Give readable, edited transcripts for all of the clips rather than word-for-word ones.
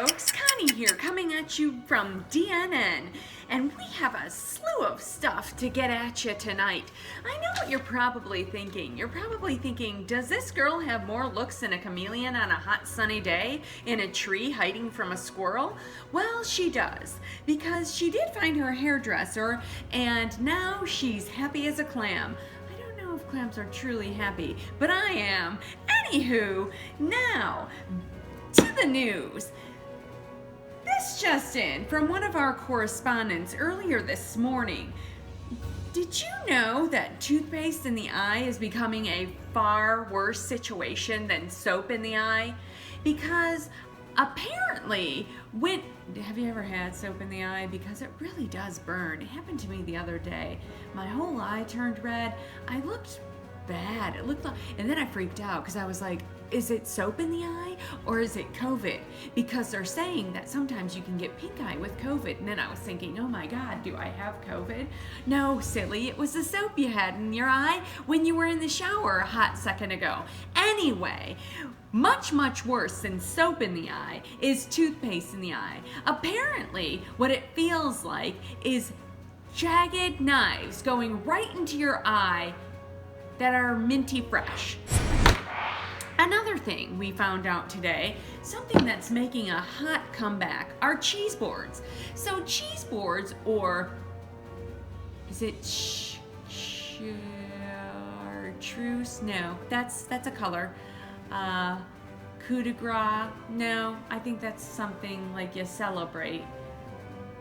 folks, Connie here, coming at you from DNN, and we have a slew of stuff to get at you tonight. I know what you're probably thinking. You're probably thinking, does this girl have more looks than a chameleon on a hot sunny day in a tree hiding from a squirrel? Well, she does, because she did find her hairdresser, and now she's happy as a clam. I don't know if clams are truly happy, but I am. Anywho, now to the news. This just in from one of our correspondents earlier this morning. Did you know that toothpaste in the eye is becoming a far worse situation than soap in the eye? Because apparently, have you ever had soap in the eye? Because it really does burn. It happened to me the other day. My whole eye turned red. I looked bad. It looked like, and then I freaked out because I was like, is it soap in the eye or is it COVID? Because they're saying that sometimes you can get pink eye with COVID. And then I was thinking, oh my God, do I have COVID? No, silly, it was the soap you had in your eye when you were in the shower a hot second ago. Anyway, much worse than soap in the eye is toothpaste in the eye. Apparently, what it feels like is jagged knives going right into your eye that are minty fresh. Another thing we found out today, something that's making a hot comeback, are cheese boards. So cheese boards, or is it chartreuse? No, that's a color. Coup de grace? No, I think that's something like you celebrate.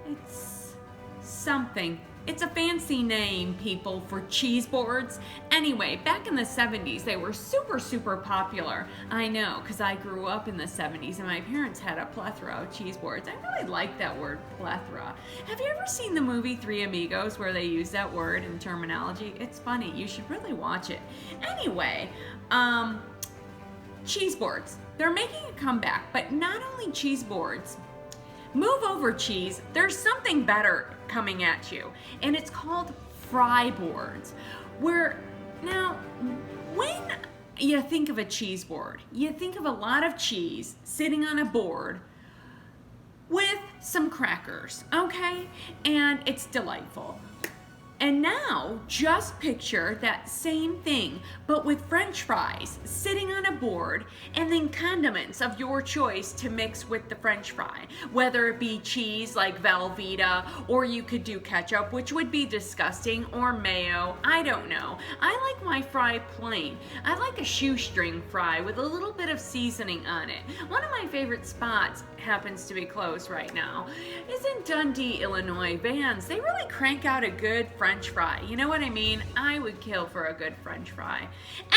It's something. It's a fancy name, people, for cheese boards. Anyway, back in the 70s, they were super popular. I know, because I grew up in the 70s and my parents had a plethora of cheese boards. I really like that word, plethora. Have you ever seen the movie Three Amigos where they use that word in terminology? It's funny. You should really watch it. Anyway, cheese boards. They're making a comeback, but not only cheese boards. Move over, cheese. There's something better coming at you, and it's called fry boards. Now, when you think of a cheese board, you think of a lot of cheese sitting on a board with some crackers, okay? And it's delightful. And now, just picture that same thing, but with French fries sitting on a board, and then condiments of your choice to mix with the French fry. Whether it be cheese like Velveeta, or you could do ketchup, which would be disgusting, or mayo, I don't know. I like my fry plain. I like a shoestring fry with a little bit of seasoning on it. One of my favorite spots happens to be closed right now is in Dundee, Illinois. Vans, they really crank out a good French fry. You know what I mean? I would kill for a good French fry.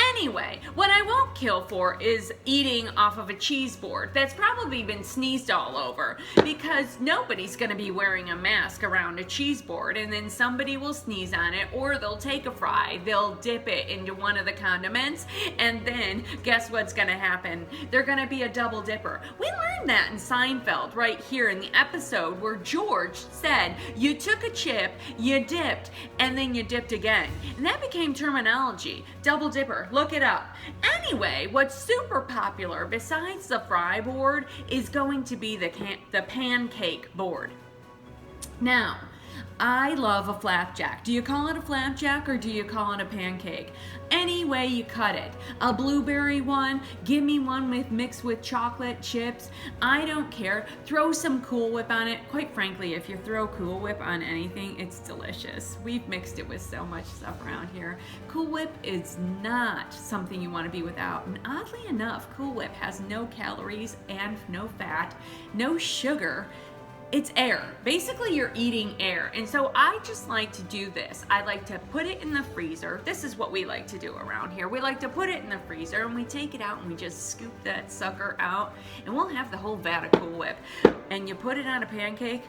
Anyway, what I won't kill for is eating off of a cheese board that's probably been sneezed all over, because nobody's going to be wearing a mask around a cheese board, and then somebody will sneeze on it, or they'll take a fry, they'll dip it into one of the condiments, and then guess what's going to happen? They're going to be a double dipper. We learned that in Seinfeld right here in the episode where George said you took a chip, you dipped, and then you dipped again. And that became terminology. Double dipper. Look it up. Anyway, what's super popular besides the fry board is going to be the pancake board. Now, I love a flapjack. Do you call it a flapjack or do you call it a pancake? Any way you cut it. A blueberry one, give me one mixed with chocolate chips. I don't care. Throw some Cool Whip on it. Quite frankly, if you throw Cool Whip on anything, it's delicious. We've mixed it with so much stuff around here. Cool Whip is not something you want to be without. And oddly enough, Cool Whip has no calories and no fat, no sugar. It's air. Basically, you're eating air. And so I just like to do this. I like to put it in the freezer. This is what we like to do around here. We like to put it in the freezer and we take it out and we just scoop that sucker out, and we'll have the whole vat of Cool Whip. And you put it on a pancake.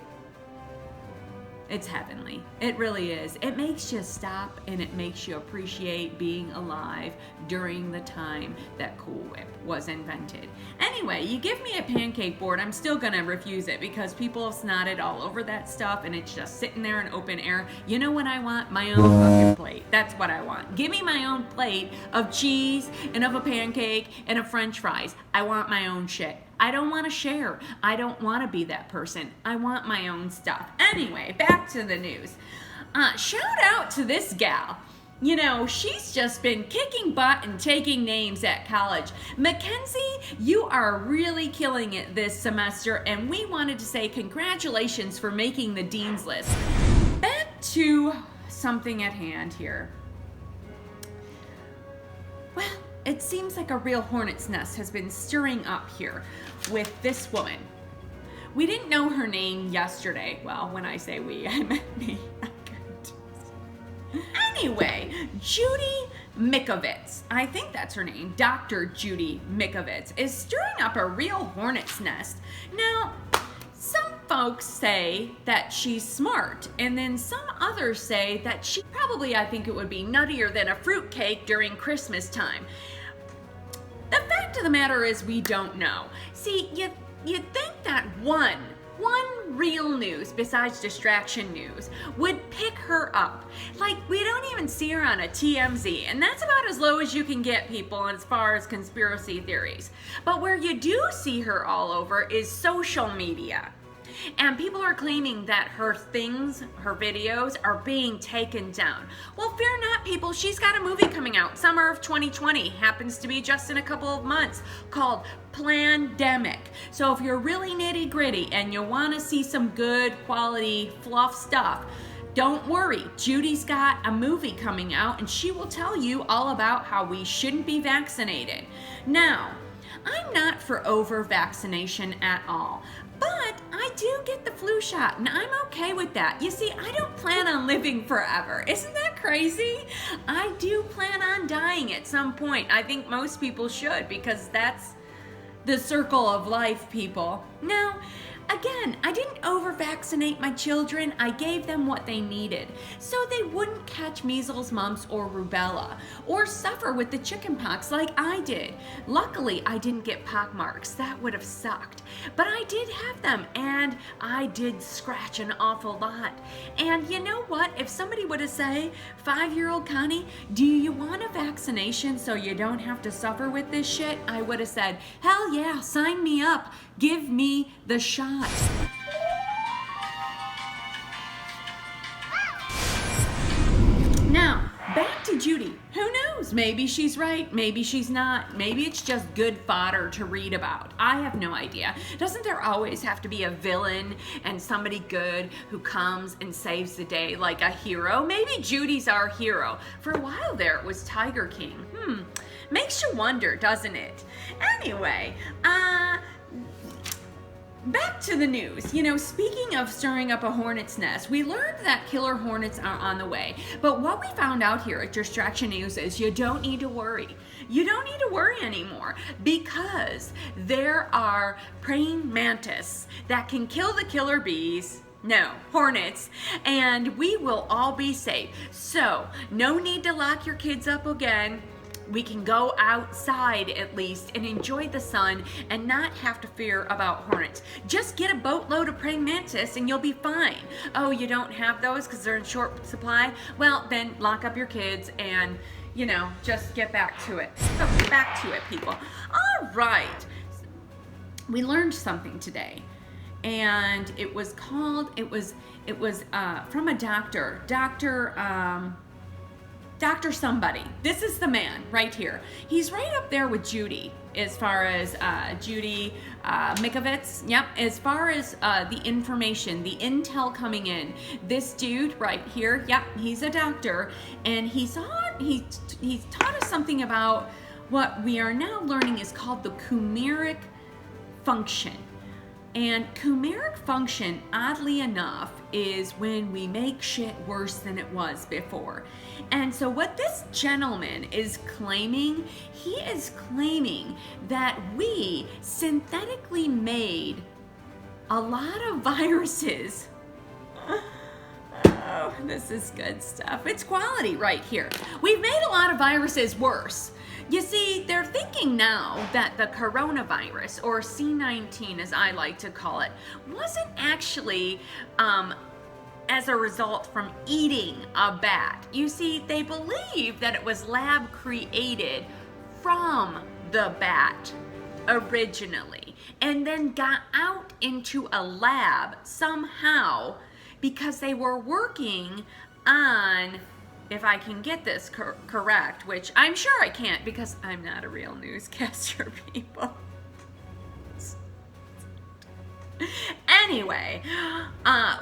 It's heavenly. It really is. It makes you stop and it makes you appreciate being alive during the time that Cool Whip was invented. Anyway, you give me a pancake board, I'm still gonna refuse it because people have snotted all over that stuff and it's just sitting there in open air. You know what I want? My own fucking plate. That's what I want. Give me my own plate of cheese and of a pancake and of French fries. I want my own shit. I don't want to share. I don't want to be that person. I want my own stuff. Anyway, back to the news. Shout out to this gal. You know, she's just been kicking butt and taking names at college. Mackenzie, you are really killing it this semester, and we wanted to say congratulations for making the dean's list. Back to something at hand here. Well, it seems like a real hornet's nest has been stirring up here with this woman. We didn't know her name yesterday. Well, when I say we, I meant me. Anyway, Judy Mikovits, I think that's her name, Dr. Judy Mikovits, is stirring up a real hornet's nest. Now, some folks say that she's smart, and then some others say that she probably, I think it would be nuttier than a fruitcake during Christmas time. The fact of the matter is we don't know. See, you'd think that one real news besides distraction news would pick her up. Like, we don't even see her on a TMZ, and that's about as low as you can get, people, as far as conspiracy theories. But where you do see her all over is social media. And people are claiming that her videos are being taken down. Well, fear not, people. She's got a movie coming out, summer of 2020. Happens to be just in a couple of months, called Plandemic. So if you're really nitty gritty and you want to see some good quality fluff stuff, don't worry. Judy's got a movie coming out, and she will tell you all about how we shouldn't be vaccinated. Now, I'm not for over-vaccination at all, but I do get the flu shot, and I'm okay with that. You see, I don't plan on living forever. Isn't that crazy? I do plan on dying at some point. I think most people should, because that's the circle of life, people. Now, again, I didn't over-vaccinate my children. I gave them what they needed so they wouldn't catch measles, mumps, or rubella, or suffer with the chicken pox like I did. Luckily, I didn't get pock marks. That would have sucked. But I did have them, and I did scratch an awful lot. And you know what? If somebody would have said, 5-year-old Connie, do you want a vaccination so you don't have to suffer with this shit? I would have said, hell yeah, sign me up. Give me the shot. Now, back to Judy. Who knows? Maybe she's right. Maybe she's not. Maybe it's just good fodder to read about. I have no idea. Doesn't there always have to be a villain and somebody good who comes and saves the day, like a hero? Maybe Judy's our hero. For a while there, it was Tiger King. Makes you wonder, doesn't it? Anyway, back to the news. You know, speaking of stirring up a hornet's nest, we learned that killer hornets are on the way. But what we found out here at Distraction News is you don't need to worry. You don't need to worry anymore, because there are praying mantis that can kill the killer bees. No, hornets, and we will all be safe. So, no need to lock your kids up again. We can go outside at least and enjoy the sun and not have to fear about hornets. Just get a boatload of praying mantis and you'll be fine. Oh, you don't have those because they're in short supply? Well, then lock up your kids and, you know, just get back to it. So, back to it, people. All right. We learned something today. And it was from a doctor. Dr. Somebody. This is the man right here. He's right up there with Judy as far as Judy Mikovits. Yep, as far as the information, the intel coming in. This dude right here, yep, he's a doctor, and he's taught us something about what we are now learning is called the chimeric function. And chimeric function, oddly enough, is when we make shit worse than it was before. And so what this gentleman is claiming, he is claiming that we synthetically made a lot of viruses. Oh, this is good stuff. It's quality right here. We've made a lot of viruses worse. You see, they're thinking now that the coronavirus, or C-19 as I like to call it, wasn't actually as a result from eating a bat. You see, they believe that it was lab created from the bat originally. and then got out into a lab somehow because they were working on, if I can get this correct, which I'm sure I can't because I'm not a real newscaster, people. Anyway,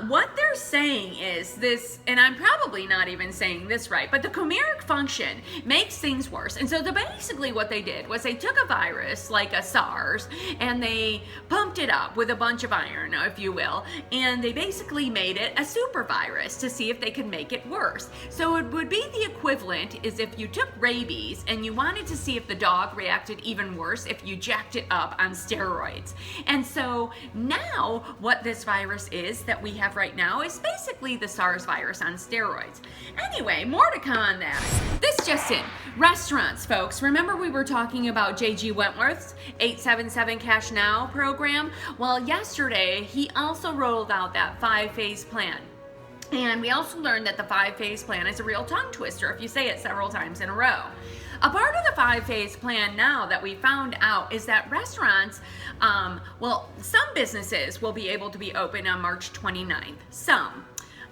what they're saying is this, and I'm probably not even saying this right, but the chimeric function makes things worse. And so basically what they did was they took a virus like a SARS and they pumped it up with a bunch of iron, if you will, and they basically made it a super virus to see if they could make it worse. So it would be the equivalent is if you took rabies and you wanted to see if the dog reacted even worse if you jacked it up on steroids. And so now what this virus is that we have right now is basically the SARS virus on steroids. Anyway, more to come on that. This just in. Restaurants, folks. Remember we were talking about J.G. Wentworth's 877 Cash Now program? Well, yesterday he also rolled out that 5-phase plan. And we also learned that the 5-phase plan is a real tongue twister if you say it several times in a row. A part of the 5-phase plan now that we found out is that restaurants, well, some businesses will be able to be open on March 29th. Some.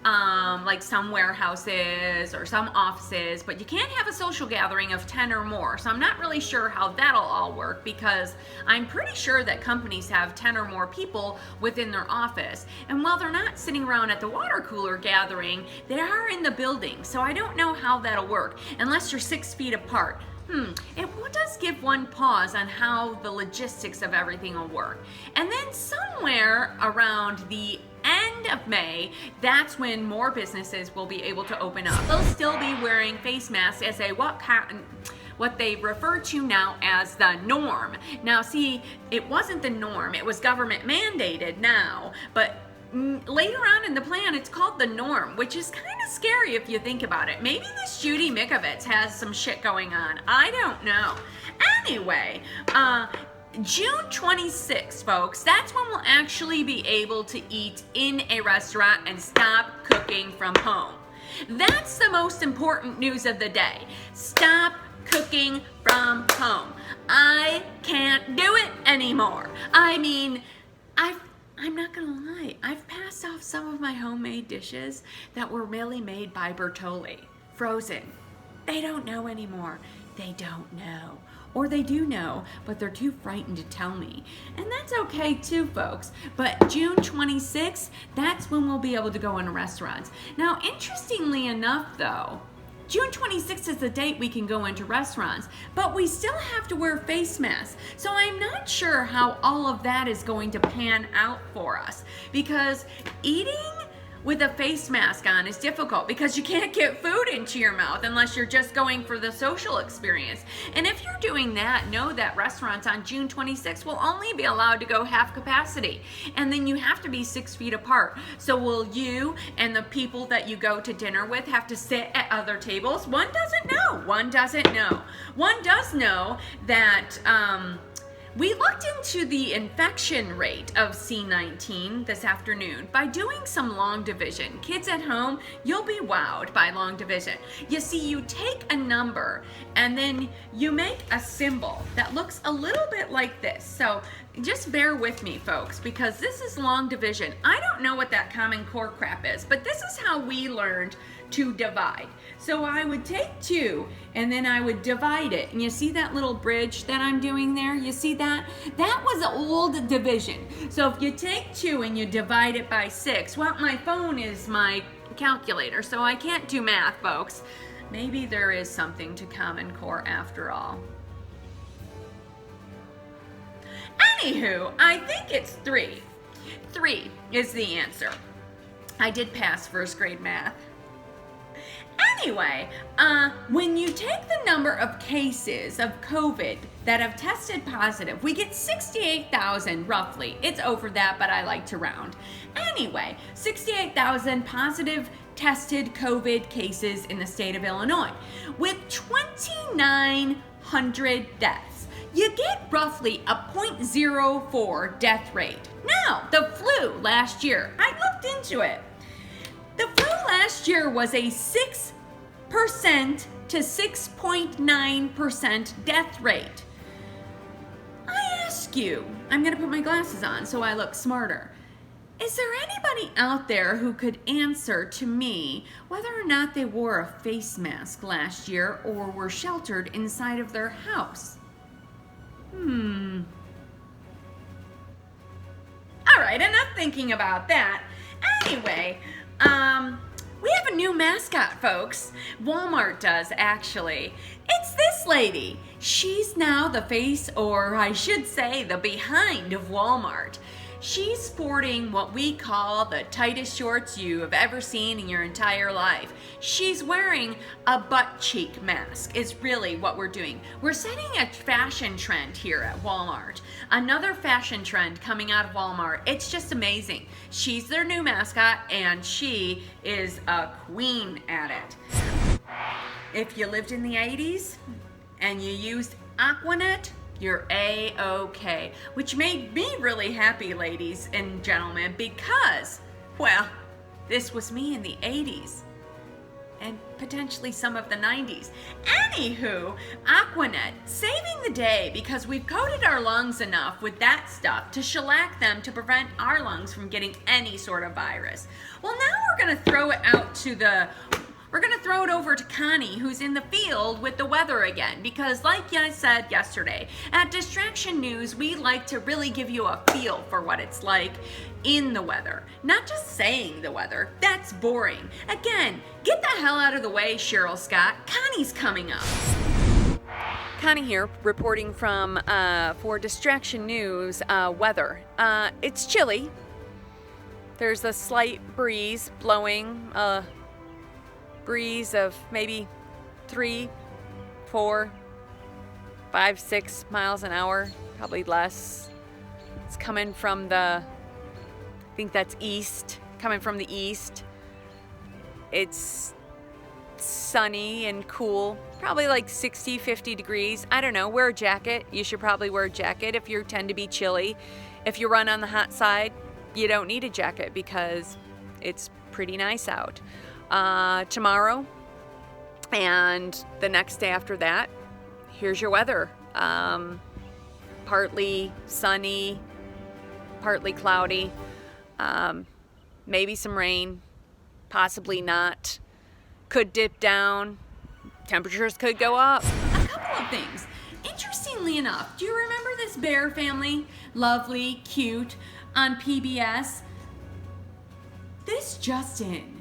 Like some warehouses or some offices, but you can't have a social gathering of 10 or more. So I'm not really sure how that'll all work because I'm pretty sure that companies have 10 or more people within their office. And while they're not sitting around at the water cooler gathering, they are in the building. So I don't know how that'll work unless you're 6 feet apart. It does give one pause on how the logistics of everything will work. And then somewhere around the end of May, that's when more businesses will be able to open up. They'll still be wearing face masks as what they refer to now as the norm. Now see, it wasn't the norm, it was government mandated now, but later on in the plan, it's called the norm, which is kind of scary if you think about it. Maybe this Judy Mikovits has some shit going on. I don't know. Anyway, June 26th, folks, that's when we'll actually be able to eat in a restaurant and stop cooking from home. That's the most important news of the day. Stop cooking from home. I can't do it anymore. I mean, I'm not gonna lie, I've passed off some of my homemade dishes that were really made by Bertolli, frozen. They don't know anymore. They don't know. Or they do know, but they're too frightened to tell me. And that's okay too, folks. But June 26th, that's when we'll be able to go into restaurants. Now, interestingly enough though, June 26th is the date we can go into restaurants, but we still have to wear face masks. So I'm not sure how all of that is going to pan out for us because eating with a face mask on is difficult because you can't get food into your mouth unless you're just going for the social experience. And if you're doing that, know that restaurants on June 26th will only be allowed to go half capacity. And then you have to be 6 feet apart. So will you and the people that you go to dinner with have to sit at other tables? One doesn't know. One doesn't know. One does know that we looked into the infection rate of C19 this afternoon by doing some long division. Kids at home, you'll be wowed by long division. You see, you take a number and then you make a symbol that looks a little bit like this. So just bear with me, folks, because this is long division. I don't know what that Common Core crap is, but this is how we learned to divide. So I would take 2 and then I would divide it. And you see that little bridge that I'm doing there? You see that? That was old division. So if you take 2 and you divide it by 6, well, my phone is my calculator, so I can't do math, folks. Maybe there is something to Common Core after all. Anywho, I think it's 3. 3 is the answer. I did pass first grade math. Anyway, when you take the number of cases of COVID that have tested positive, we get 68,000 roughly. It's over that, but I like to round. Anyway, 68,000 positive tested COVID cases in the state of Illinois. With 2,900 deaths, you get roughly a 0.04 death rate. Now, the flu last year, I looked into it. The flu last year was a 6% to 6.9% death rate. I ask you, I'm gonna put my glasses on so I look smarter. Is there anybody out there who could answer to me whether or not they wore a face mask last year or were sheltered inside of their house? All right, enough thinking about that. Anyway, we have a new mascot, folks. Walmart does, actually. It's this lady. She's now the face, or I should say, the behind of Walmart. She's sporting what we call the tightest shorts you have ever seen in your entire life. She's wearing a butt cheek mask is really what we're doing. We're setting a fashion trend here at Walmart. Another fashion trend coming out of Walmart. It's just amazing. She's their new mascot and she is a queen at it. If you lived in the 80s and you used Aquanet, you're A-OK, which made me really happy, ladies and gentlemen, because, well, this was me in the 80s and potentially some of the 90s. Anywho, Aquanet, saving the day because we've coated our lungs enough with that stuff to shellac them to prevent our lungs from getting any sort of virus. Well, now we're gonna throw it out to we're going to throw it over to Connie, who's in the field with the weather again, because like I said yesterday, at Distraction News, we like to really give you a feel for what it's like in the weather. Not just saying the weather, that's boring. Again, get the hell out of the way, Cheryl Scott. Connie's coming up. Connie here, reporting from for Distraction News weather. It's chilly. There's a slight breeze blowing, breeze of maybe 3, 4, 5, 6 miles an hour, probably less. It's coming from I think that's east, coming from the east. It's sunny and cool, probably like 60, 50 degrees. I don't know, wear a jacket. You should probably wear a jacket if you tend to be chilly. If you run on the hot side, you don't need a jacket because it's pretty nice out. Tomorrow and the next day after that, here's your weather. Partly sunny, partly cloudy, maybe some rain, possibly not. Could dip down, temperatures could go up. A couple of things. Interestingly enough, do you remember this bear family? Lovely, cute, on PBS? This just in.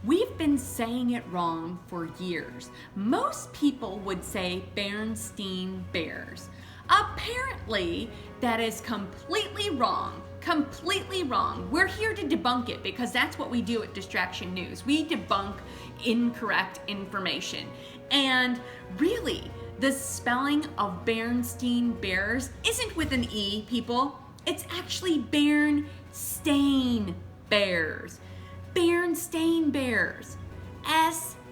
We've been saying it wrong for years. Most people would say Bernstein Bears. Apparently, that is completely wrong. Completely wrong. We're here to debunk it because that's what we do at Distraction News. We debunk incorrect information. And really, the spelling of Bernstein Bears isn't with an E, people. It's actually Berenstain Bears. Berenstain Bears. S-T-A-I-N.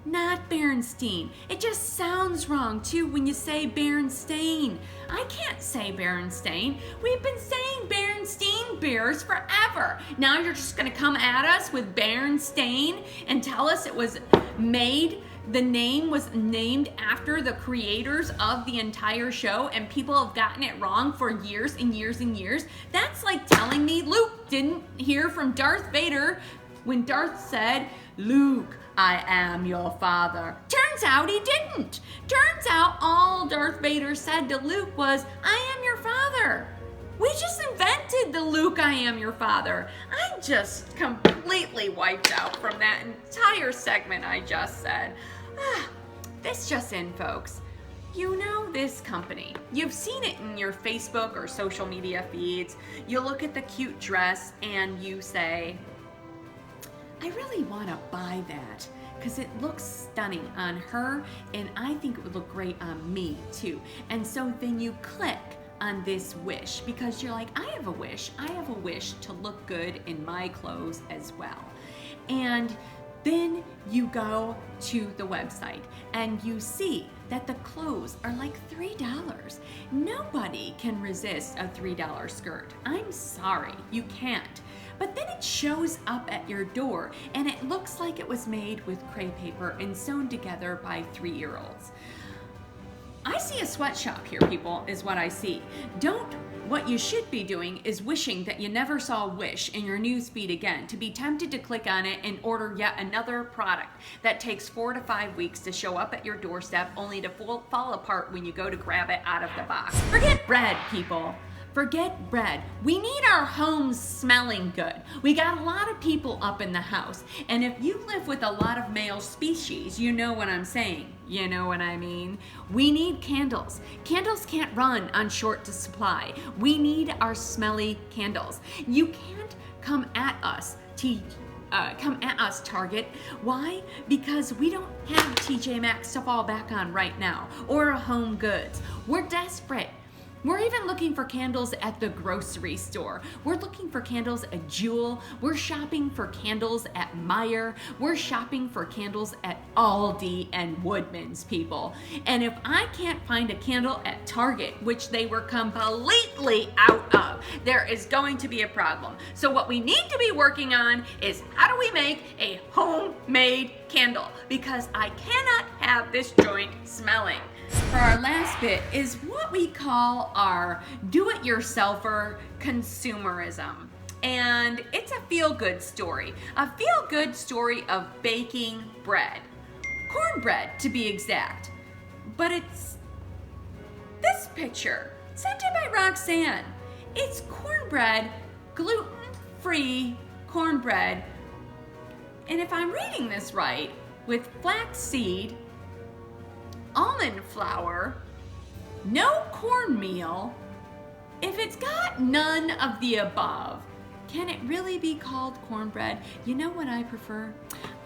Not Berenstain. It just sounds wrong too when you say Berenstain. I can't say Berenstain. We've been saying Berenstain Bears forever. Now you're just gonna come at us with Berenstain and tell us it was the name was named after the creators of the entire show and people have gotten it wrong for years and years and years. That's like telling me Luke didn't hear from Darth Vader when Darth said, "Luke, I am your father." Turns out he didn't. Turns out all Darth Vader said to Luke was, "I am your father." We just invented the Luke, I am your father. I just completely wiped out from that entire segment I just said. This just in, folks. You know this company. You've seen it in your Facebook or social media feeds. You look at the cute dress and you say, I really want to buy that because it looks stunning on her and I think it would look great on me too. And so then you click on this wish because you're like, I have a wish to look good in my clothes as well. And then you go to the website and you see that the clothes are like $3. Nobody can resist a $3 skirt. I'm sorry, you can't. But then it shows up at your door and it looks like it was made with crepe paper and sewn together by 3-year-olds. I see a sweatshop here, people, is what I see. What you should be doing is wishing that you never saw Wish in your news feed again, to be tempted to click on it and order yet another product that takes 4 to 5 weeks to show up at your doorstep, only to fall apart when you go to grab it out of the box. Forget bread, people. Forget bread. We need our homes smelling good. We got a lot of people up in the house, and if you live with a lot of male species, you know what I'm saying. You know what I mean? We need candles. Candles can't run on short supply. We need our smelly candles. You can't come at us, Target. Why? Because we don't have TJ Maxx to fall back on right now, or Home Goods. We're desperate. We're even looking for candles at the grocery store. We're looking for candles at Jewel. We're shopping for candles at Meijer. We're shopping for candles at Aldi and Woodman's, people. And if I can't find a candle at Target, which they were completely out of, there is going to be a problem. So what we need to be working on is, how do we make a homemade candle? Because I cannot have this joint smelling. For our last bit is what we call our do-it-yourselfer consumerism. And it's a feel-good story. A feel-good story of baking bread. Cornbread, to be exact. But it's this picture, sent in by Roxanne. It's cornbread, gluten-free cornbread. And if I'm reading this right, with flaxseed, almond flour, no cornmeal. If it's got none of the above, can it really be called cornbread? You know what I prefer?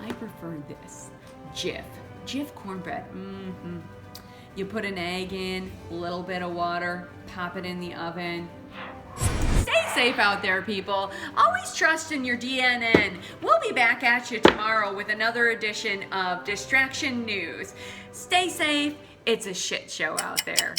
I prefer this, Jif cornbread. You put an egg in, a little bit of water, pop it in the oven. Stay safe out there, people. Always trust in your DNN. We'll be back at you tomorrow with another edition of Distraction News. Stay safe. It's a shit show out there.